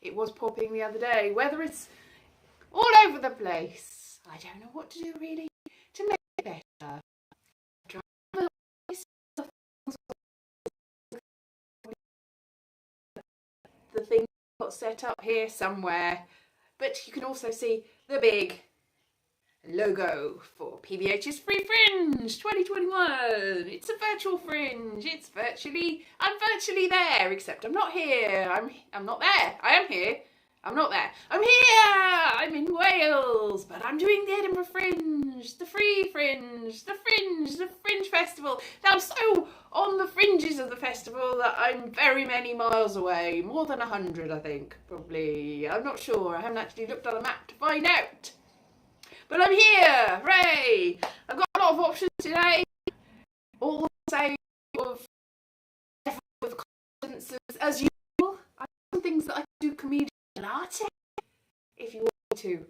It was popping the other day. Weather is all over the place. I don't know what to do really to make it better. The thing got set up here somewhere, but you can also see the big logo for PBH's Free Fringe 2021. It's a virtual fringe. I'm virtually there, except I'm not here. I'm not there. I am here. I'm not there. I'm here. I'm in Wales, but I'm doing the Edinburgh Fringe, the Free Fringe, the Fringe Festival. Now I'm so on the fringes of the festival that I'm very many miles away, more than 100, I think, probably. I'm not sure. I haven't actually looked on a map to find out. But I'm here, hooray! I've got a lot of options today, all the same sort of with confidences as usual. I have some things that I can do comedian latte, if you want me to.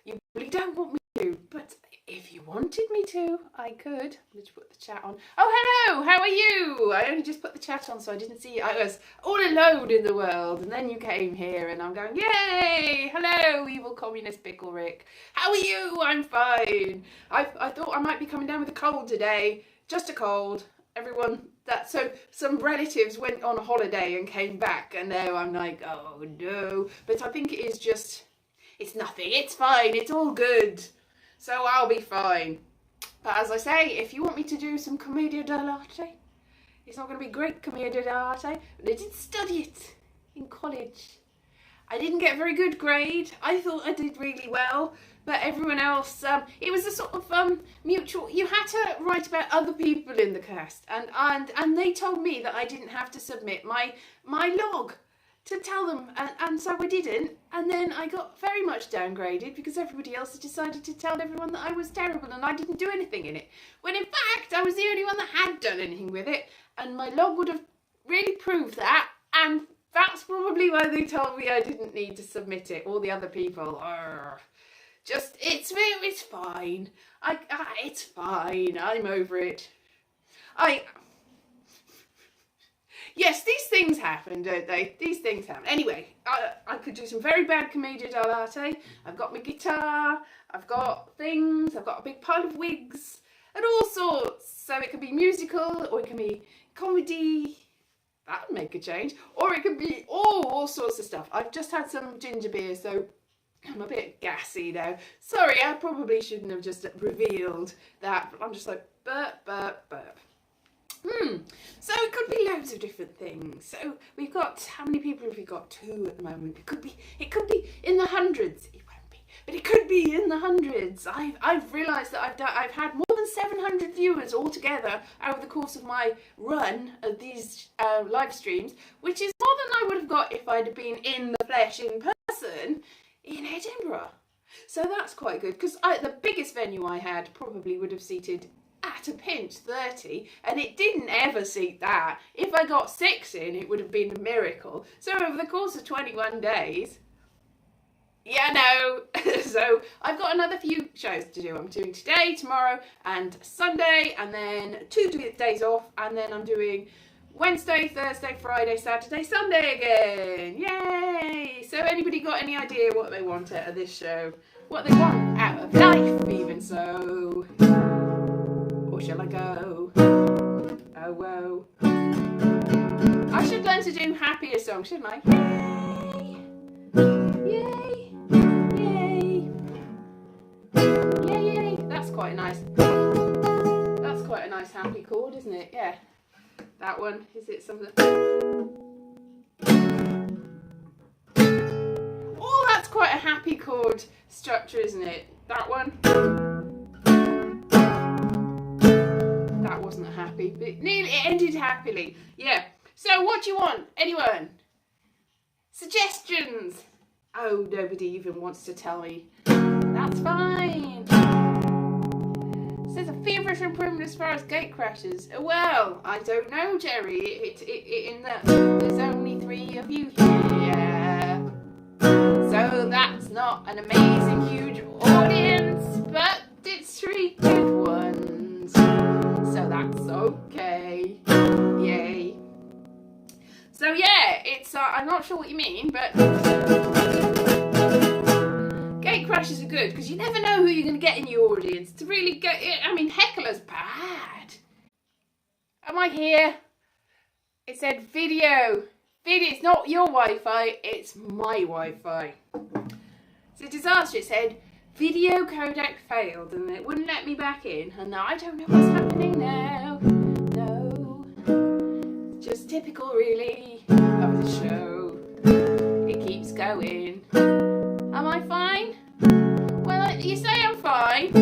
You really don't want me to, but if you wanted me to, I could. Let's put the chat on. Oh, hello, how are you? I only just put the chat on, so I didn't see you. I was all alone in the world, and then you came here, and I'm going, yay! Hello, evil communist Pickle Rick. How are you? I'm fine. I thought I might be coming down with a cold today. Just a cold. So some relatives went on a holiday and came back, and now I'm like, oh no. But I think it is just, it's nothing. It's fine. It's all good. So I'll be fine. But as I say, if you want me to do some commedia dell'arte, it's not going to be great commedia dell'arte, but I did study it in college. I didn't get a very good grade. I thought I did really well, but everyone else, it was a sort of mutual, you had to write about other people in the cast, and they told me that I didn't have to submit my log to tell them, and so I didn't, and then I got very much downgraded because everybody else had decided to tell everyone that I was terrible and I didn't do anything in it, when in fact I was the only one that had done anything with it, and my log would have really proved that, and that's probably why they told me I didn't need to submit it. All the other people, it's fine. It's fine. I'm over it. Yes, these things happen, don't they? These things happen. Anyway, I could do some very bad commedia dell'arte. I've got my guitar, I've got things, I've got a big pile of wigs, and all sorts. So it can be musical, or it can be comedy. That would make a change. Or it could be all sorts of stuff. I've just had some ginger beer, so I'm a bit gassy now. Sorry, I probably shouldn't have just revealed that, but I'm just like, burp, burp, burp. So it could be loads of different things. So we've got, how many people have we got? 2 at the moment. It could be in the hundreds. It won't be, but it could be in the hundreds. I've realised that I've had more than 700 viewers altogether over the course of my run of these live streams, which is more than I would have got if I'd have been in the flesh, in person, in Edinburgh. So that's quite good, because the biggest venue I had probably would have seated, at a pinch, 30, and it didn't ever seat that. If I got 6 in, it would have been a miracle. So over the course of 21 days, yeah, no. So I've got another few shows to do. I'm doing today, tomorrow, and Sunday, and then 2 days off, and then I'm doing Wednesday, Thursday, Friday, Saturday, Sunday again. Yay! So anybody got any idea what they want out of this show? What they want out of life, even so? Or shall I go? Oh, whoa. I should learn to do happier songs, shouldn't I? Yay! Yay! Yay! Yay, yay. That's quite nice. That's quite a nice happy chord, isn't it? Yeah. That one, is it something? Oh, that's quite a happy chord structure, isn't it? That one. That wasn't happy, but it ended happily. Yeah. So what do you want? Anyone? Suggestions? Oh, nobody even wants to tell me. That's fine. Says a feverish improvement as far as gate crashes. Well, I don't know, Jerry. There's only 3 of you here. So that's not an amazing huge audience, but it's 3 good ones. So that's okay. Yay. So yeah, it's I'm not sure what you mean, but gate crashes are good because you never know who you're going to get in your audience. To really get it, I mean, heckler's bad. Am I here? It said video. Video, it's not your Wi-Fi, it's my Wi-Fi. It's a disaster. It said video codec failed and it wouldn't let me back in. And now I don't know what's happening now. No. Just typical, really, of the show. It keeps going. Am I fine? Well, you say I'm fine,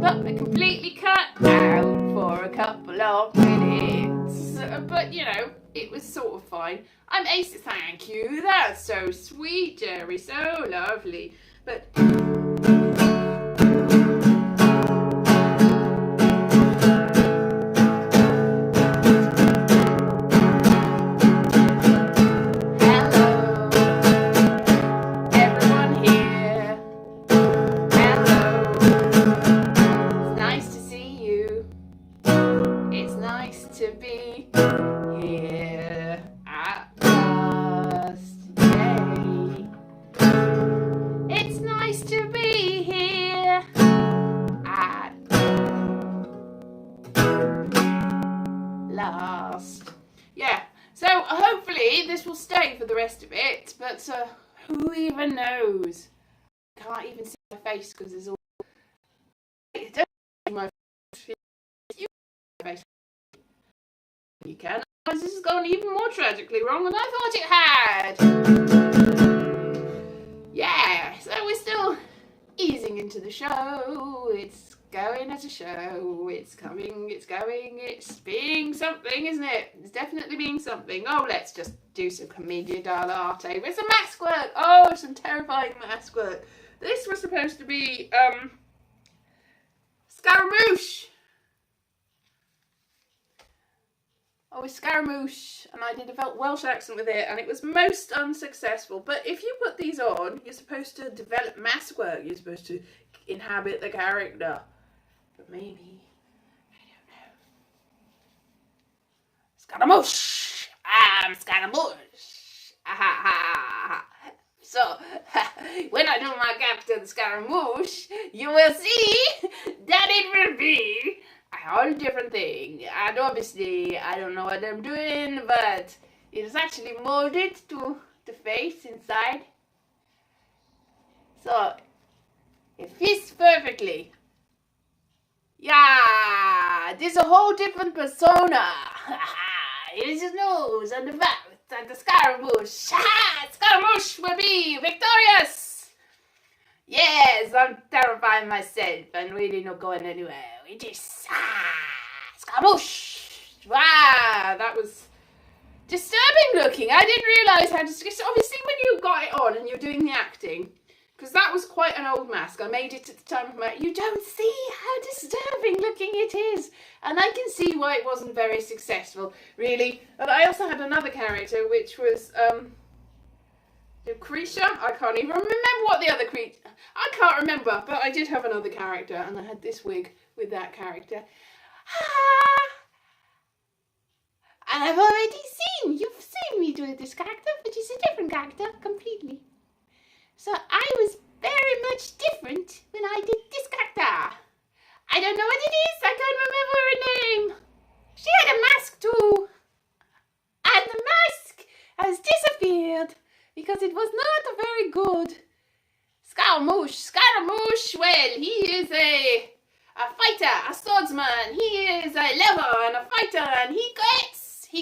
but I completely cut out for a couple of minutes. But, you know, it was sort of fine. I'm Ace, thank you. That's so sweet, Jerry. So lovely. But... yeah, so hopefully this will stay for the rest of it, but who even knows? Can't even see my face because there's all... Don't see my face. You can. This has gone even more tragically wrong than I thought it had. Yeah, so we're still easing into the show. It's going as a show. It's coming, it's going, it's being something, isn't it? It's definitely being something. Oh, let's just do some commedia dell'arte with some mask work. Oh, some terrifying mask work. This was supposed to be Scaramouche. Oh, it's Scaramouche, and I did a Welsh accent with it, and it was most unsuccessful. But if you put these on, you're supposed to develop mask work. You're supposed to inhabit the character. But maybe, I don't know. Scaramouche! I'm Scaramouche! So, when I do my character, the Scaramouche, you will see that it will be a whole different thing. And obviously, I don't know what I'm doing, but it is actually molded to the face inside. So, it fits perfectly. Yeah, there's a whole different persona. Here's his nose and the mouth and the Scaramouche. Scaramouche will be victorious. Yes, I'm terrifying myself and really not going anywhere. It is Scaramouche. Wow, that was disturbing looking. I didn't realise how disturbing. Obviously, when you got it on and you're doing the acting, because that was quite an old mask. I made it at the time of my... You don't see how disturbing looking it is. And I can see why it wasn't very successful, really. But I also had another character, which was... Lucretia? I can't even remember what the other creature... I can't remember, but I did have another character, and I had this wig with that character. And I've already seen... You've seen me do this character, which is a different character, completely. So I was very much different when I did this character. I don't know what it is. I can't remember her name. She had a mask too. And the mask has disappeared because it was not a very good Scaramouche. Scaramouche, well, he is a fighter, a swordsman. He is a lover and a fighter, and he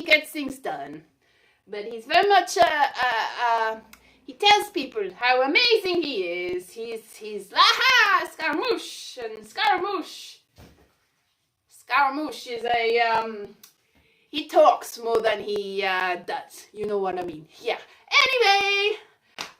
gets things done. But he's very much he tells people how amazing he is. He's Scaramouche, and Scaramouche is a he talks more than he does. You know what I mean? Yeah. Anyway,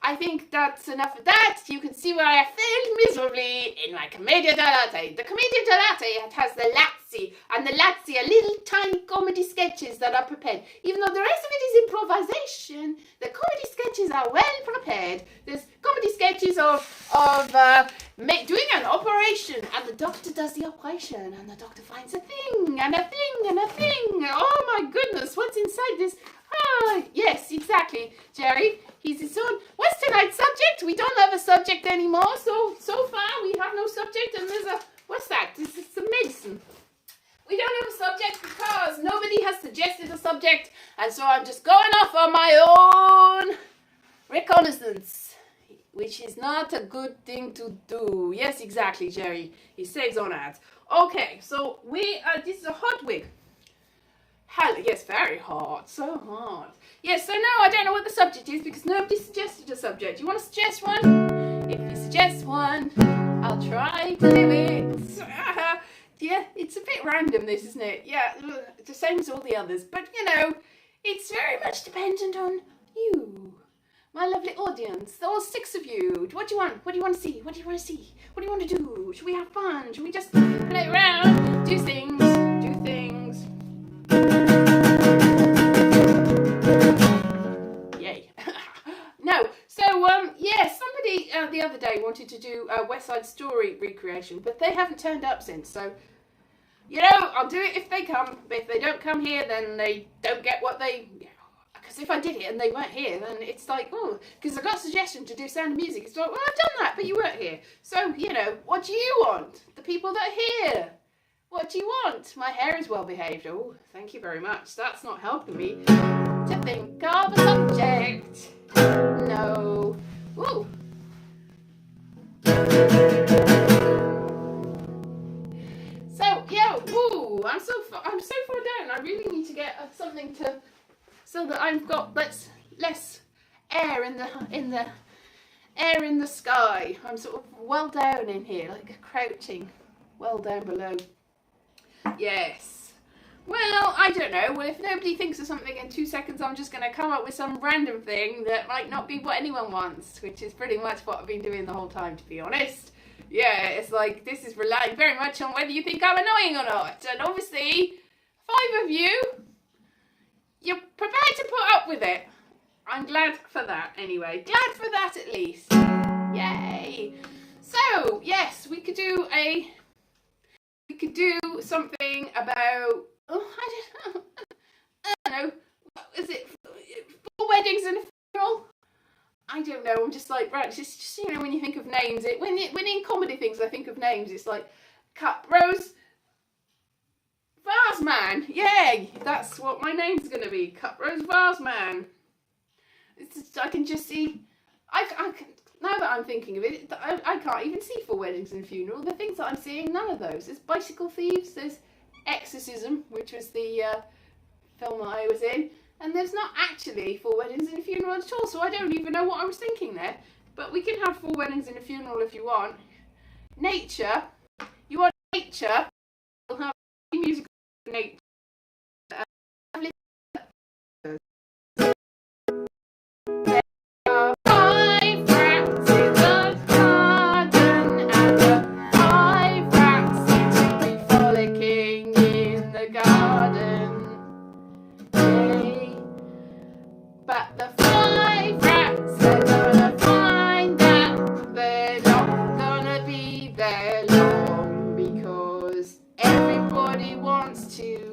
I think that's enough of that. You can see where I failed miserably in my commedia dell'arte. The commedia dell'arte has the Lazzi, and the Lazzi are little tiny comedy sketches that are prepared. Even though the rest of it is improvisation, the comedy sketches are well prepared. There's comedy sketches of doing an operation, and the doctor does the operation, and the doctor finds a thing, and a thing, and a thing. Oh my goodness, what's inside this? Ah, yes, exactly, Jerry. He's his own. What's tonight's subject? We don't have a subject anymore. So far we have no subject, and there's a, what's that? This is some medicine. We don't have a subject because nobody has suggested a subject, and so I'm just going off on my own reconnaissance, which is not a good thing to do. Yes, exactly, Jerry. He saves on ads. Okay, so this is a hot wig. Hell, yes, very hot, so hot. Yes, so now I don't know what the subject is because nobody suggested a subject. You want to suggest one? If you suggest one, I'll try to do it. Yeah, it's a bit random, this, isn't it? Yeah, the same as all the others. But, you know, it's very much dependent on you, my lovely audience, all 6 of you. What do you want? What do you want to see? What do you want to see? What do you want to do? Should we have fun? Should we just play around? Do things. Do things. Yay. No. So, yeah, somebody the other day wanted to do a West Side Story recreation, but they haven't turned up since, so... You know, I'll do it if they come. But if they don't come here, then they don't get what they... Because if I did it and they weren't here, then it's like, oh... Because I got a suggestion to do Sound of Music. It's like, well, I've done that, but you weren't here. So, you know, what do you want? The people that are here. What do you want? My hair is well behaved. Oh, thank you very much. That's not helping me to think of a subject. No. Ooh. I'm so far down. I really need to get something to, so that I've got less air in the sky. I'm sort of well down in here, like crouching, well down below. Yes. Well, I don't know. Well, if nobody thinks of something in 2 seconds, I'm just going to come up with some random thing that might not be what anyone wants, which is pretty much what I've been doing the whole time, to be honest. Yeah, it's like, this is relying very much on whether you think I'm annoying or not. And obviously, 5 of you, you're prepared to put up with it. I'm glad for that, anyway. Glad for that, at least. Yay. So, yes, we could do something about, I don't know, is it 4 weddings and a funeral? I don't know, I'm just like, right, it's just you know, when you think of names, when in comedy things I think of names, it's like, Cut Rose Vase Man, yay, that's what my name's going to be, Cut Rose Vase Man. It's just, I can just see, I can, now that I'm thinking of it, I can't even see 4 weddings and a funeral. The things that I'm seeing, none of those. There's Bicycle Thieves, there's Exorcism, which was the film that I was in. And there's not actually 4 weddings and a funeral at all, so I don't even know what I was thinking there. But we can have 4 weddings and a funeral if you want. Nature. You want nature? We'll have music nature. There are 5 rats in the garden, and the 5 rats seem to be frolicking in the garden. But the 5 rats are gonna find that they're not gonna be there long, because everybody wants to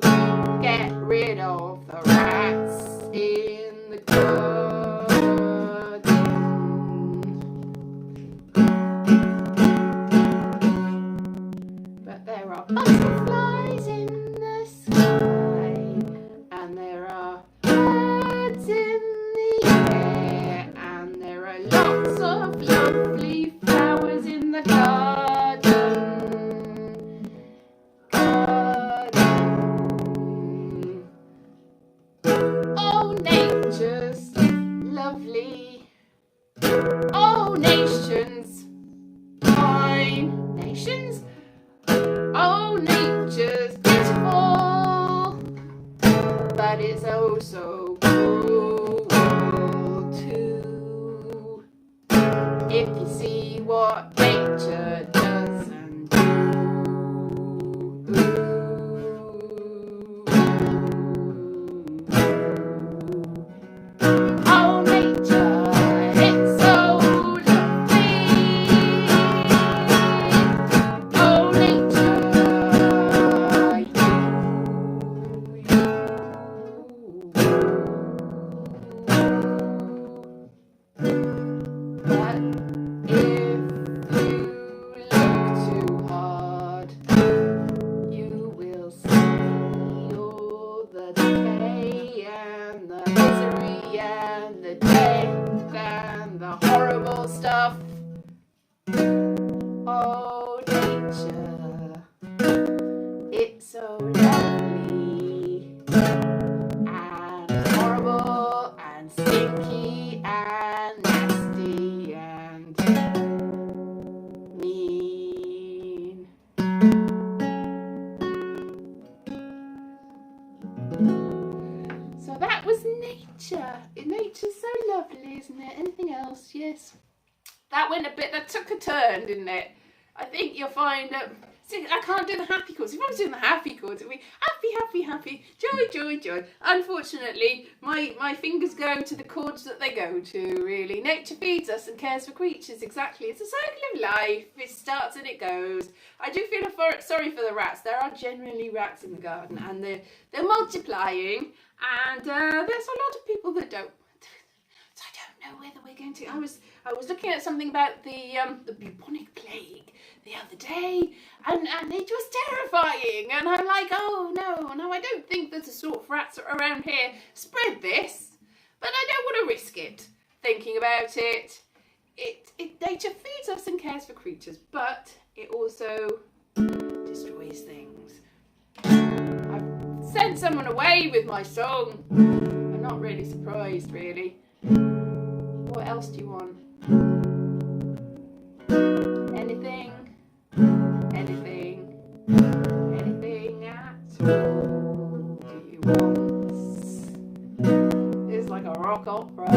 get rid of the rats in the garden. But there are butterflies in the sky, and there are birds in the air, and there are lots of lovely flowers in the garden. Oh, nature's lovely. Oh, nations fine. Nations? Oh, nature's beautiful, but it's oh so cruel too. If you see what nature doesn't do. Oh, nature, it's so lovely. Oh, nature, you. and the death and the horrible stuff. Oh, nature, it's so lovely and horrible and stinky and nasty and mean. So that was nature. Nature's so lovely, isn't it? Anything else? Yes. That went a bit, that took a turn, didn't it? I think you'll find that, see, I can't do the happy chords. If I was doing the happy chords, it would be happy, happy, happy, joy, joy, joy. Unfortunately, my fingers go to the chords that they go to, really. Nature feeds us and cares for creatures, exactly. It's a cycle of life. It starts and it goes. I do feel sorry for the rats. There are genuinely rats in the garden, and they're multiplying, and there's a lot of people that don't. So I don't know whether we're going to. I was looking at something about the bubonic plague the other day, and it was terrifying. And I'm like, oh no, I don't think that the sort of rats around here spread this, but I don't want to risk it. Thinking about it, nature feeds us and cares for creatures, but it also destroys things. I've sent someone away with my song. I'm not really surprised, really. What else do you want? Anything at all do you want? It's like a rock opera.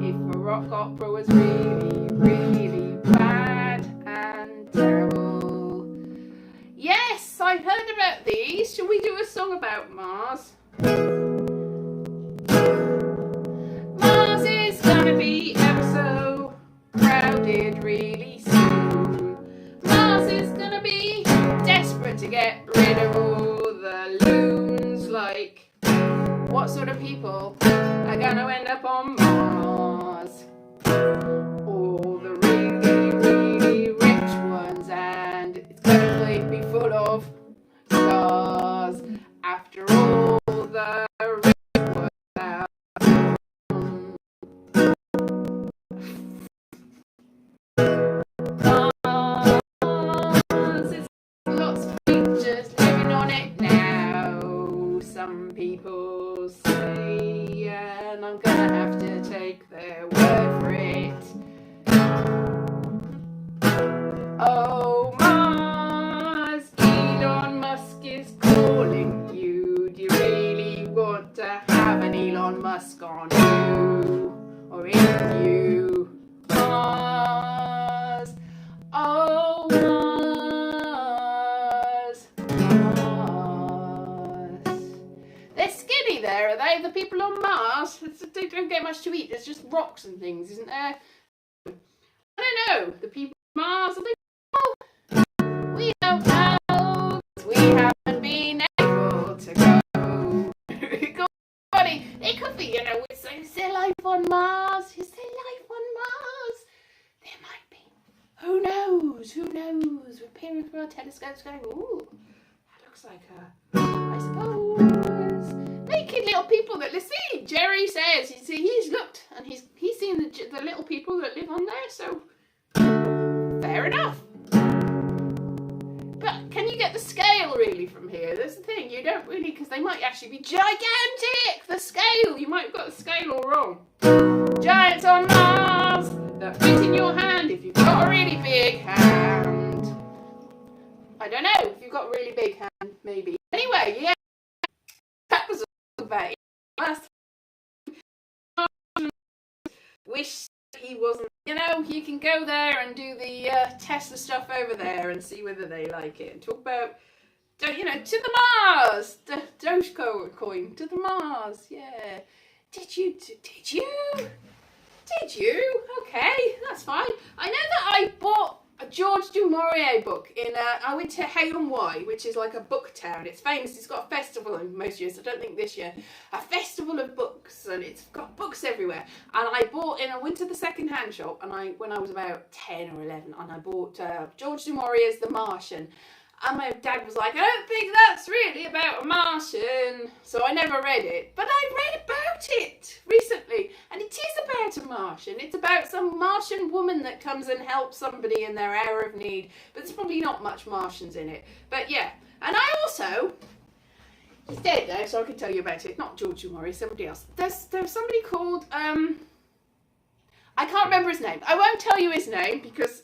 If a rock opera was really, really bad and terrible. Yes, I heard about these. Shall we do a song about Mars? Mars is gonna be ever so crowded really soon. Mars is gonna be desperate to get rid of all the loons. Like, what sort of people are gonna end up on Mars? All the really, really rich ones, and it's gonna be full of stars. After all the rich ones out. There's lots of creatures living on it now. Some people say, and I'm gonna have to take their word for it. Oh, Mars, Elon Musk is calling you. Do you really want to have an Elon Musk on you or in you? Mars, oh Mars, Mars. They're skinny there, are they? The people on Mars, they don't get much to eat. There's just rocks and things, isn't there? I don't know. The people on Mars, are they? We don't know. We haven't been able to go. It could be, is there life on Mars? Is there life on Mars? There might be. Who knows? We're peering through our telescopes going, ooh, that looks like I suppose. Naked little people that, let's see, Jerry says, he's looked and he's seen the little people that live on there, so fair enough. But can you get the scale really from here? That's the thing, you don't really, because they might actually be gigantic. The scale, you might have got the scale all wrong. Giants on Mars that fit in your hand if you've got a really big hand. I don't know, if you've got a really big hand, maybe. Anyway, yeah, that was all about it. Wish he wasn't. You can go there and do the test the stuff over there and see whether they like it. And talk about, to the Mars, the Dogecoin, to the Mars, yeah. Did you? Okay, that's fine. I know that I bought a George du Maurier book I went to Hay-on-Wye, which is like a book town. It's famous. It's got a festival in most years. I don't think this year. A festival of books, and it's got books everywhere. And I went to the second-hand shop, and when I was about 10 or 11, and I bought George du Maurier's The Martian. And my dad was like, I don't think that's really about a Martian. So I never read it. But I read about it recently. And it is about a Martian. It's about some Martian woman that comes and helps somebody in their hour of need. But there's probably not much Martians in it. But yeah. And I also... He's dead now, so I can tell you about it. Not George Murray, somebody else. There's somebody called... I can't remember his name. I won't tell you his name because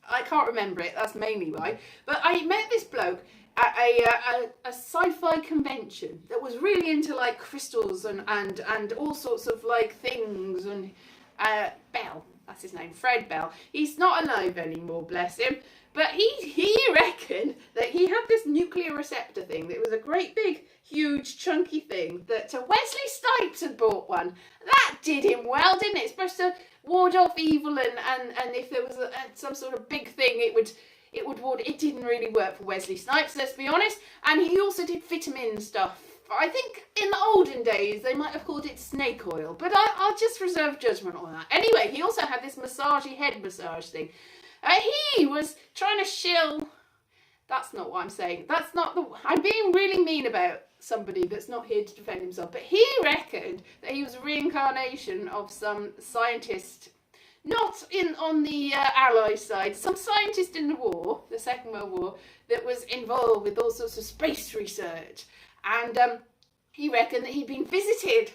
I can't remember it. That's mainly why. But I met this bloke at a sci-fi convention that was really into like crystals and all sorts of like things. And Bell, that's his name, Fred Bell. He's not alive anymore, bless him. But he reckoned that he had this nuclear receptor thing. That was a great big, huge, chunky thing that Wesley Snipes had bought one. That did him well, didn't it? It's supposed to ward off evil and if there was some sort of big thing, it would ward. It didn't really work for Wesley Snipes, let's be honest. And he also did vitamin stuff. I think in the olden days they might have called it snake oil, but I'll just reserve judgment on that. Anyway, he also had this massagey head massage thing. He was trying to shill. That's not what I'm saying. That's not the... I'm being really mean about somebody that's not here to defend himself. But he reckoned that he was a reincarnation of some scientist, not on the Allied side, some scientist in the war, the Second World War, that was involved with all sorts of space research. And he reckoned that he'd been visited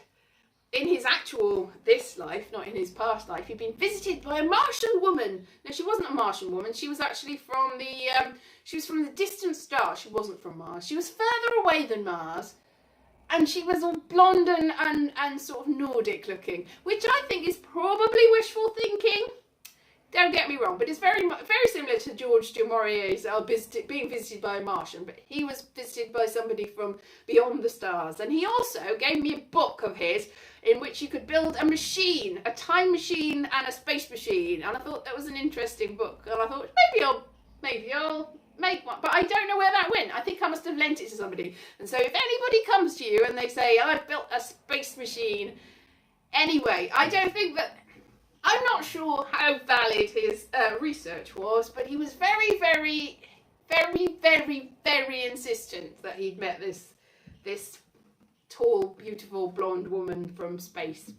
in his actual, this life, not in his past life, he'd been visited by a Martian woman. No, she wasn't a Martian woman. She was actually from the distant star. She wasn't from Mars. She was further away than Mars. And she was all blonde and sort of Nordic looking, which I think is probably wishful thinking. Don't get me wrong, but it's very similar to George du Maurier's being visited by a Martian, but he was visited by somebody from beyond the stars. And he also gave me a book of his in which you could build a machine, a time machine and a space machine. And I thought that was an interesting book. And I thought, maybe I'll make one. But I don't know where that went. I think I must have lent it to somebody. And so if anybody comes to you and they say, I've built a space machine. Anyway, I don't think that... I'm not sure how valid his research was, but he was very, very, very, very, very insistent that he'd met this tall, beautiful, blonde woman from space.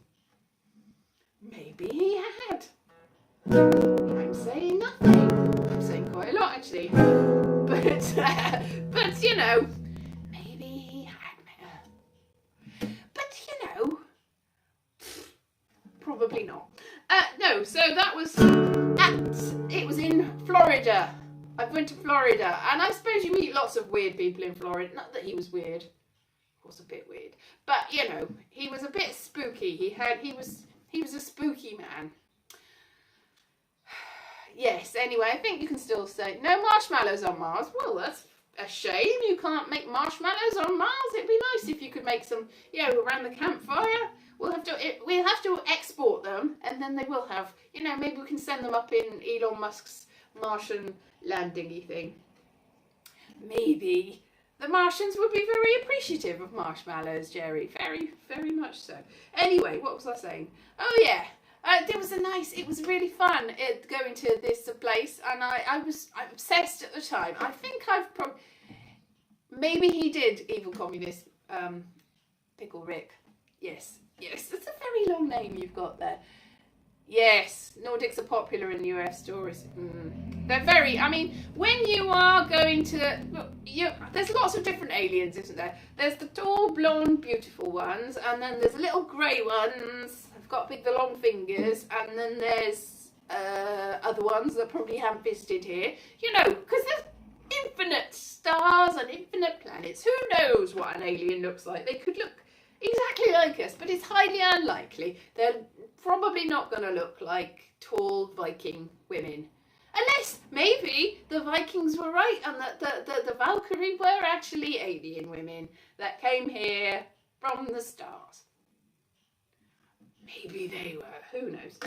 Maybe he had. I'm saying nothing. I'm saying quite a lot, actually. But you know, maybe he had met her. But you know, probably not. No, so that was it was in Florida. I went to Florida, and I suppose you meet lots of weird people in Florida. Not that he was weird. Of course, a bit weird. But, you know, he was a bit spooky. He was a spooky man. Yes, anyway, I think you can still say, no marshmallows on Mars. Well, that's a shame. You can't make marshmallows on Mars. It'd be nice if you could make some, you know, around the campfire. We'll have to export them, and then they will have, you know, maybe we can send them up in Elon Musk's Martian landing-y thing. Maybe the Martians would be very appreciative of marshmallows, Jerry. Very, very much so. Anyway, what was I saying? Oh yeah, it was really fun going to this place, and I'm obsessed at the time. I think maybe he did Evil Communist Pickle Rick. Yes, that's a very long name you've got there. Yes, Nordics are popular in US stories. They're very, I mean, when you are going to, there's lots of different aliens, isn't there? There's the tall, blonde, beautiful ones, and then there's little grey ones, they've got the long fingers, and then there's other ones that probably haven't visited here. You know, because there's infinite stars and infinite planets. Who knows what an alien looks like? They could look exactly like us, but it's highly unlikely. They're probably not going to look like tall Viking women. Unless maybe the Vikings were right and that the Valkyrie were actually alien women that came here from the stars. Maybe they were. Who knows?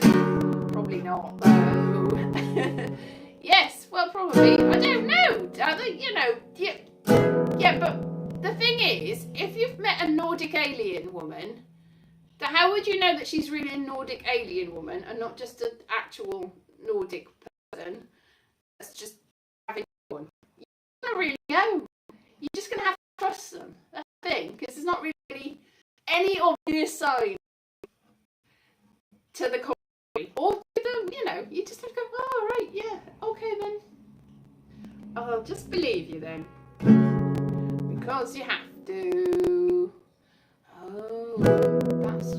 Probably not, though. Yes, well, probably. I don't know. You know, yeah, but the thing is, if you've met a Nordic alien woman, how would you know that she's really a Nordic alien woman and not just an actual Nordic person that's just having one? You never really know. You're just going to have to trust them. That's the thing, because there's not really any obvious sign to the contrary. Or to them, you know, you just have to go, oh, right, yeah, okay then. I'll just believe you then. Because you have to. Oh, that's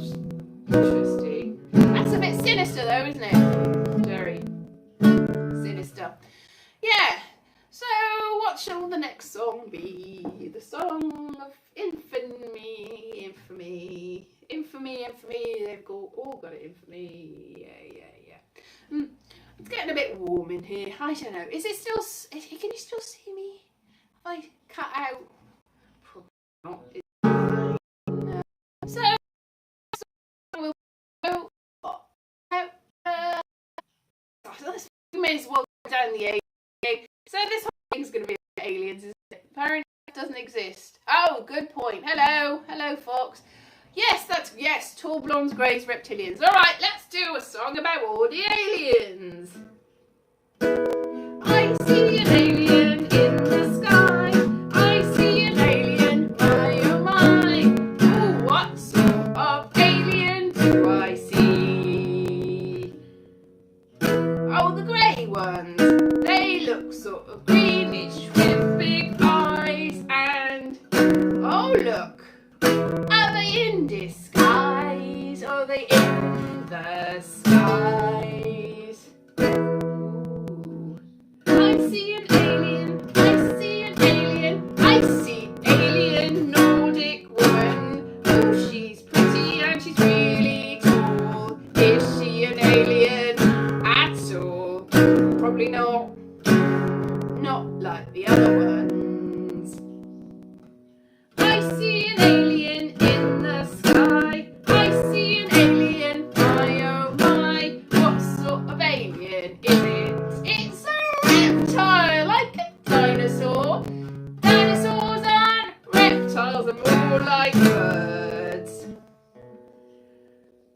interesting. That's a bit sinister though, isn't it? Very sinister. Yeah. So what shall the next song be? The song of infamy. They've all got it, infamy. Yeah. It's getting a bit warm in here. I don't know. Is it still? Can you still see me? Have I cut out? Probably not. No. So we'll go. We may as well go down the A. So this whole thing's going to be about aliens, isn't it? Apparently it doesn't exist. Oh, good point. Hello, Fox. Yes, tall blondes, greys, reptilians. All right, let's do a song about all the aliens. I see an alien in the sky. I see an alien, my oh my. Ooh, what sort of alien do I see? Oh, the grey ones. They look sort of greenish with big eyes and oh look, are they in disguise? Are they in the skies? Ooh. I see an alien, I see an alien, I see alien Nordic woman. Oh, she's pretty and she's really tall. Is she an alien at all? Probably not. Not like the other ones. I see an alien in the sky. I see an alien, my oh my. What sort of alien is it? It's a reptile, like a dinosaur. Dinosaurs and reptiles are more like birds.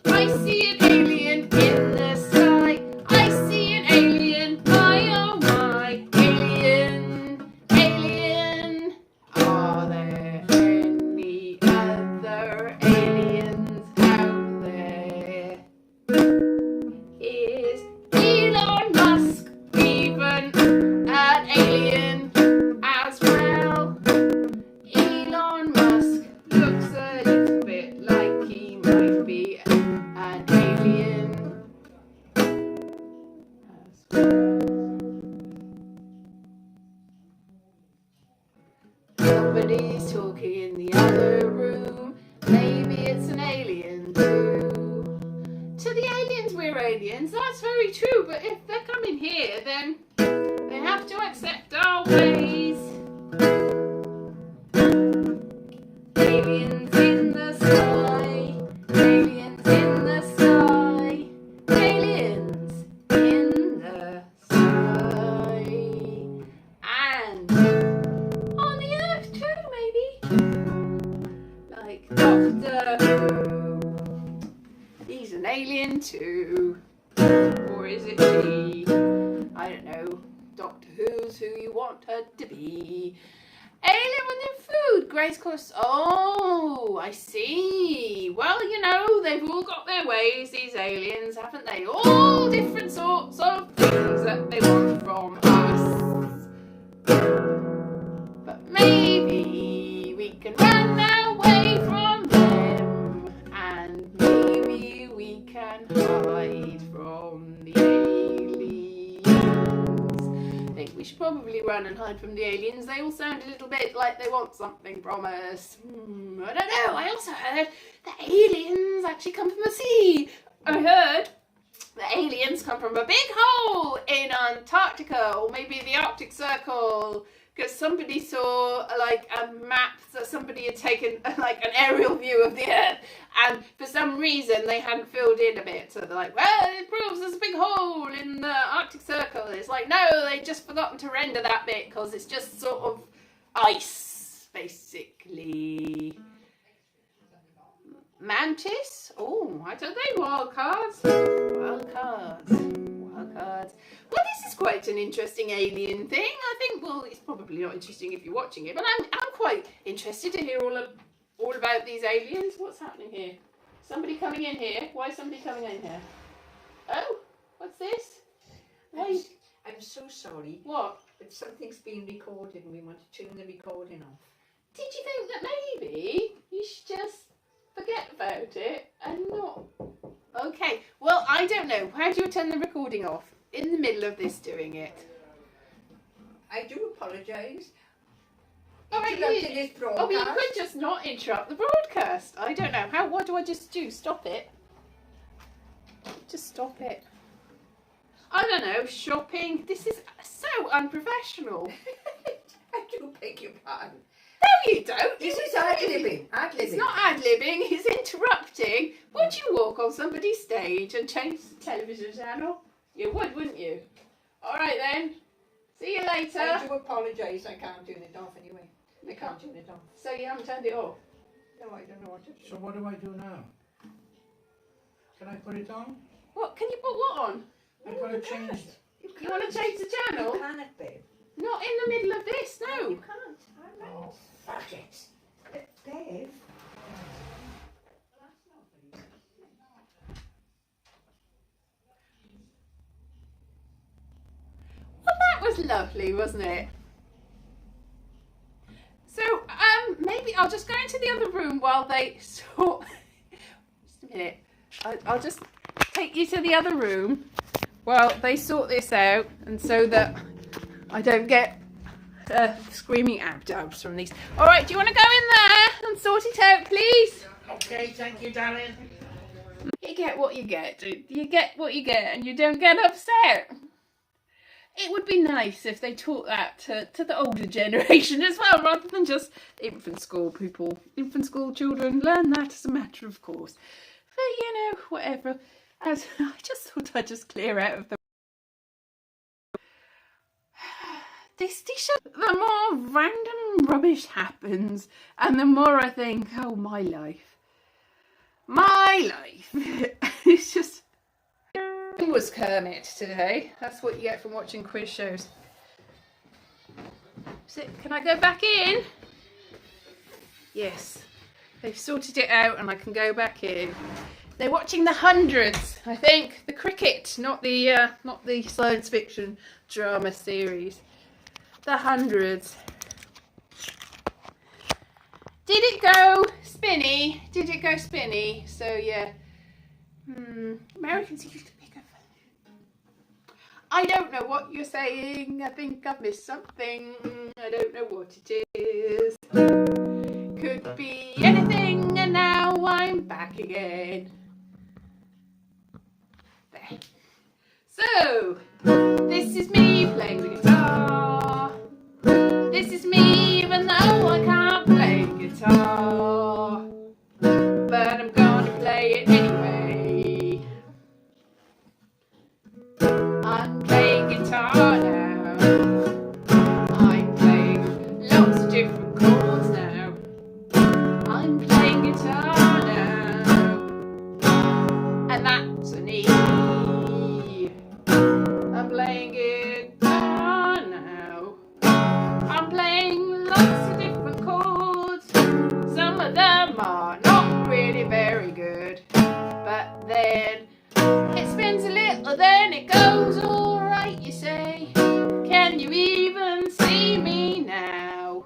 I see an alien in the sky. I see an alien, my oh my. Alien. Are there any other aliens out there? Is Elon Musk even an alien as well? Elon Musk looks a little bit like he might be an alien as well. Somebody's talking in the other room. Maybe it's an alien too. To the aliens, we're aliens. That's very true. But if they're coming here, then they have to accept our ways. Aliens in the sky. Aliens in the sky. Aliens in the sky. And on the earth too, maybe. Like Doctor Who. He's an alien too. Or is it she? I don't know. Doctor Who's who you want her to be. Alien within food. Grace Course. Oh, I see. Well, you know, they've all got their ways, these aliens, haven't they? All different sorts of things that they want from us. But maybe we can run away from them. And maybe we can hide from the aliens. I think we should probably run and hide from the aliens. They all sound a little bit like they want something from us. I don't know. I also heard that aliens actually come from the sea. I heard that aliens come from a big hole in Antarctica, or maybe the Arctic Circle. Because somebody saw like a map that somebody had taken, like an aerial view of the Earth, and for some reason they hadn't filled in a bit. So they're like, well, it proves there's a big hole in the Arctic Circle. It's like, no, they'd just forgotten to render that bit because it's just sort of ice, basically. Mantis? Oh, I don't know. Wild cards. Wild cards. Wild cards. Well, this is quite an interesting alien thing. I think, well, it's probably not interesting if you're watching it, but I'm quite interested to hear all about these aliens. What's happening here? Somebody coming in here? Why is somebody coming in here? Oh, what's this? Why? I'm so sorry. What? But something's being recorded and we want to turn the recording off. Did you think that maybe you should just forget about it and not? Okay, well, I don't know. How do you turn the recording off? In the middle of this doing it. I do apologise. All right, Interrupted this broadcast. Oh, but you could just not interrupt the broadcast. I don't know. What do I just do? Stop it? Just stop it. I don't know. Shopping. This is so unprofessional. I do beg your pardon. No, you don't. This is ad-libbing. It's not ad-libbing. It's interrupting. Would you walk on somebody's stage and change the television channel? You would, wouldn't you? All right then. See you later. I do apologise. I can't turn it off anyway. I can't turn it off. So you haven't turned it off? No, I don't know what to do. So what do I do now? Can I put it on? What? Can you put what on? I've got to change. You want to change the channel? You can't, babe. Not in the middle of this, no. You can't. Oh, fuck it. Babe. Well, that was lovely, wasn't it? So, maybe I'll just go into the other room while they sort. Just a minute. I'll just take you to the other room while they sort this out, and so that I don't get screaming abdubs from these. All right, do you want to go in there and sort it out, please? Okay, thank you, darling. You get what you get, dude. You get what you get, and you don't get upset. It would be nice if they taught that to the older generation as well, rather than just infant school people. Infant school children learn that as a matter of course. But, you know, whatever. I just thought I'd just clear out of the... This show, the more random rubbish happens, and the more I think, oh, my life. My life. It's just... It was Kermit today. That's what you get from watching quiz shows. So, can I go back in? Yes. They've sorted it out and I can go back in. They're watching the hundreds, I think. The cricket, not the science fiction drama series. The hundreds. Did it go spinny? Did it go spinny? So yeah. Americans used to pick up. I don't know what you're saying. I think I've missed something. I don't know what it is. Could be anything, and now I'm back again. There. So, this is me playing the guitar. This is me, even though I can't play guitar. But I'm gonna play it anyway. I'm playing guitar now. I'm playing lots of different chords now. I'm playing guitar now. And that's an E. I'm playing guitar now. I'm playing lots of different chords. Some of them are not really very good. But then it spins a little, then it goes alright, you say. Can you even see me now?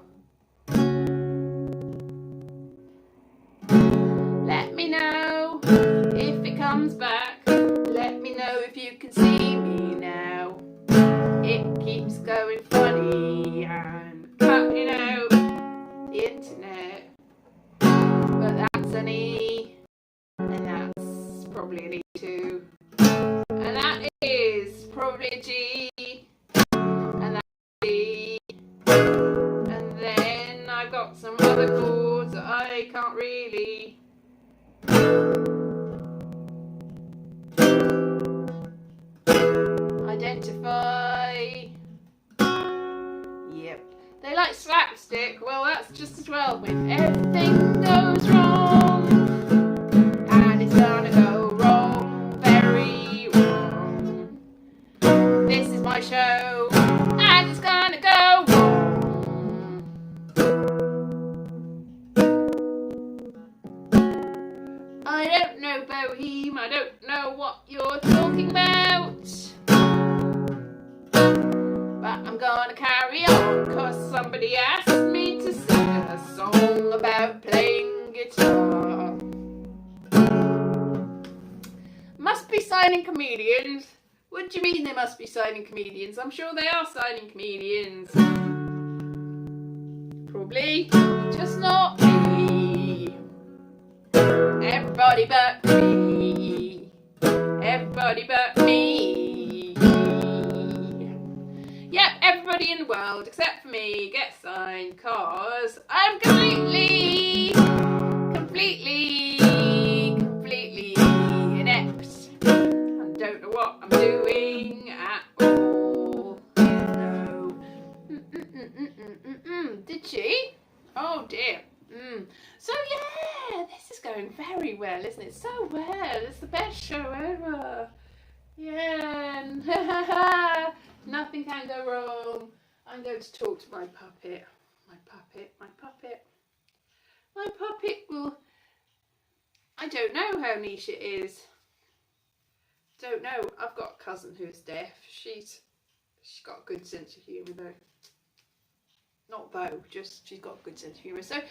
Let me know if it comes back. Let me know if you can see me now. It keeps going funny and cutting out the internet. But that's an E, and that's probably an E too. And that is probably a G, and that's a D. And then I've got some other chords that I can't really identify. Yep. They like slapstick. Well, that's just as well. When everything goes wrong, and it's gonna go wrong, very wrong. This is my show. don't know what you're talking about. But I'm gonna carry on, cause somebody asked me to sing a song about playing guitar. Must be signing comedians. What do you mean they must be signing comedians? I'm sure they are signing comedians. Probably just not me. Everybody but me. Everybody but me. Yep, everybody in the world except for me gets signed cause I'm completely inept. I don't know what I'm doing at all. No. Did she? Oh dear. So yeah, this is going very well, isn't it? So well. It's the best show ever. Yeah. Nothing can go wrong. I'm going to talk to my puppet. My puppet will... I don't know how niche it is. Don't know. I've got a cousin who's deaf. She's got a good sense of humour though. Not though, just she's got a good sense of humour. So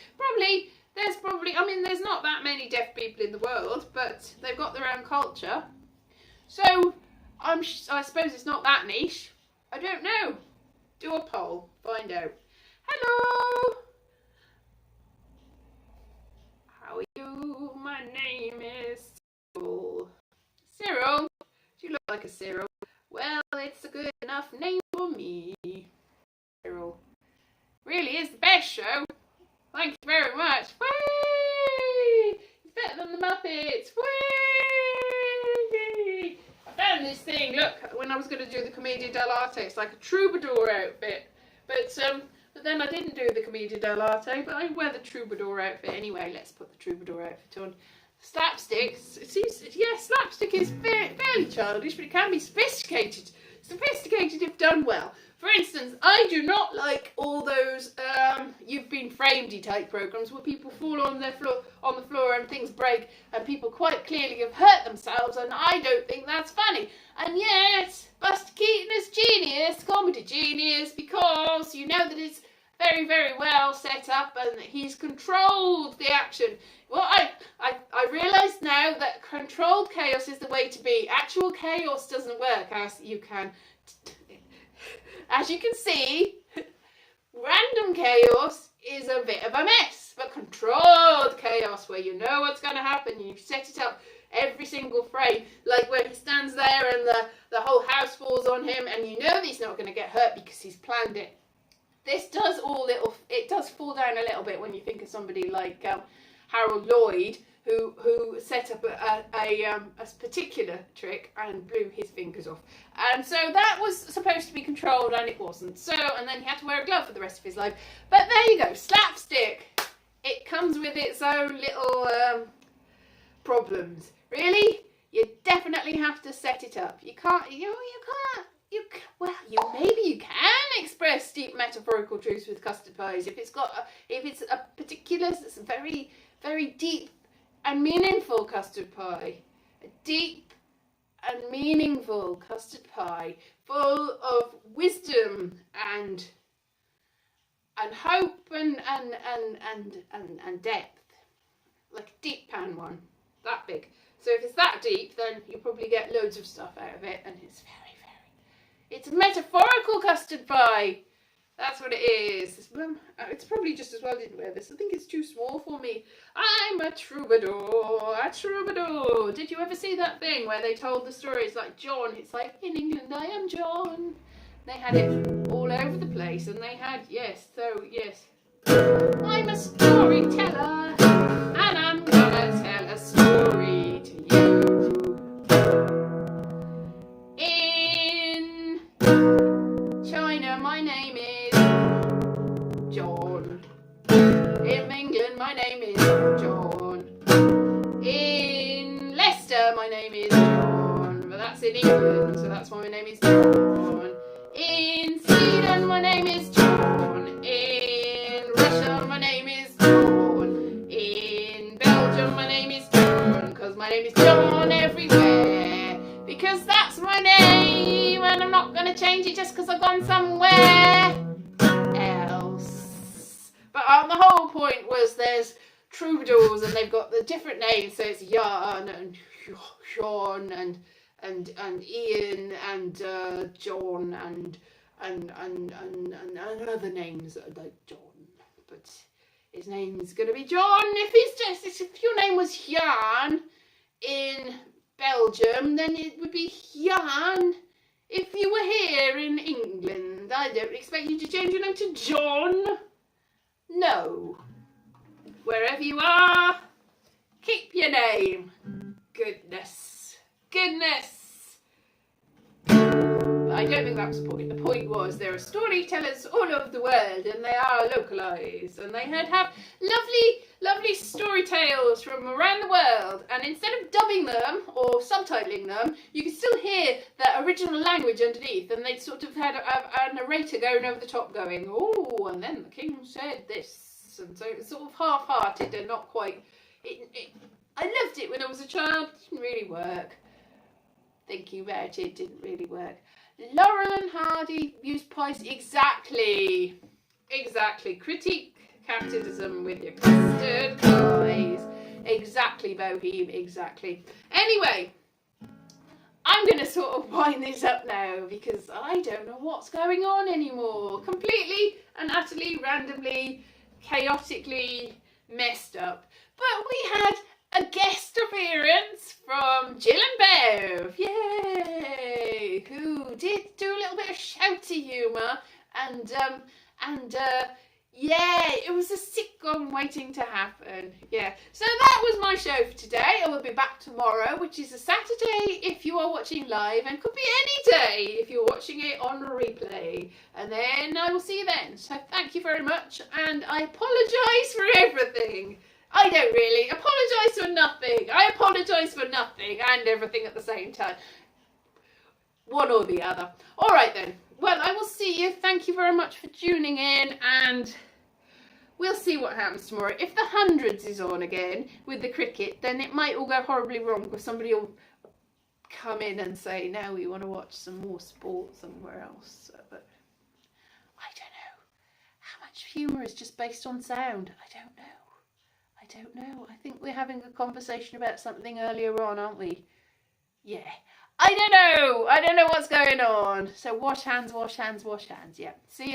there's not that many deaf people in the world, but they've got their own culture. So I suppose it's not that niche. I don't know. Do a poll. Find out. Hello. How are you? My name is Cyril. Cyril? Do you look like a Cyril? Well, it's a good enough name for me. Cyril. Really is the best show. Thank you very much. Whee! It's better than the Muppets. Whee! I found this thing, look, when I was going to do the Commedia dell'arte, it's like a troubadour outfit. But then I didn't do the Commedia dell'arte, but I wear the troubadour outfit anyway. Let's put the troubadour outfit on. Slapstick, slapstick is fairly childish, but it can be sophisticated. Sophisticated if done well. For instance, I do not like all those You've Been Framed-y type programs where people fall on the floor and things break and people quite clearly have hurt themselves, and I don't think that's funny. And yet, Buster Keaton is genius, comedy genius, because you know that it's very, very well set up and that he's controlled the action. Well, I realise now that controlled chaos is the way to be. Actual chaos doesn't work, as you can see. Random chaos is a bit of a mess, but controlled chaos, where you know what's going to happen, you set it up every single frame, like when he stands there and the whole house falls on him, and you know that he's not going to get hurt because he's planned it. This does it does fall down a little bit when you think of somebody like Harold Lloyd, who set up a particular trick and blew his fingers off. And so that was supposed to be controlled, and it wasn't. So, and then he had to wear a glove for the rest of his life. But there you go, slapstick. It comes with its own little problems. Really? You definitely have to set it up. You maybe you can express deep metaphorical truths with custard pies if it's a particular, very, very deep and meaningful custard pie. A deep and meaningful custard pie full of wisdom and hope and depth. Like a deep pan one. That big. So if it's that deep, then you probably get loads of stuff out of it, and it's it's a metaphorical custard pie. That's what it is. It's probably just as well I didn't wear this. I think it's too small for me. I'm a troubadour. A troubadour. Did you ever see that thing where they told the stories like John? It's like, in England, I am John. They had it all over the place, and they had, yes. I'm a storyteller, and I'm gonna tell a story to you. In China, my name is John. In England, my name is John. In Leicester, my name is John. But that's in England, so that's why my name is John. In Sweden, my name is John. In Russia, my name is John. In Belgium, my name is John. Because my name is John everywhere. change it just because I've gone somewhere else. But the whole point was there's troubadours and they've got the different names, so it's Jan and Sean and Ian and John and other names that are like John, but his name's gonna be John. If your name was Jan in Belgium, then it would be Jan if you were here in England. I don't expect you to change your name to John. No. Wherever you are, keep your name. Goodness. But I don't think that was the point. The point was there are storytellers all over the world and they are localised and they have lovely story tales from around the world, and instead of dubbing them or subtitling them, you can still hear the original language underneath, and they sort of had a narrator going over the top going, oh, and then the king said this, and so it's sort of half-hearted and not quite... I loved it when I was a child. It didn't really work. Thinking about it, didn't really work. Laurel and Hardy used pies. Exactly. Critique capitalism with your custard pies. Exactly, Boheme. Exactly. Anyway, I'm going to sort of wind this up now because I don't know what's going on anymore. Completely and utterly, randomly, chaotically messed up. But we had a guest appearance from Jill and Bev, yay! Who did do a little bit of shouty humour, and yeah, it was a sitcom waiting to happen. Yeah, so that was my show for today. I will be back tomorrow, which is a Saturday if you are watching live, and could be any day if you're watching it on replay. And then I will see you then. So thank you very much, and I apologise for everything. I don't really apologise for nothing. I apologise for nothing and everything at the same time. One or the other. All right then. Well, I will see you. Thank you very much for tuning in, and we'll see what happens tomorrow. If the hundreds is on again with the cricket, then it might all go horribly wrong because somebody will come in and say, now we want to watch some more sport somewhere else. But I don't know. How much humour is just based on sound? I don't know. I think we're having a conversation about something earlier on, aren't we? Yeah. I don't know what's going on. So wash hands. Yeah. See you.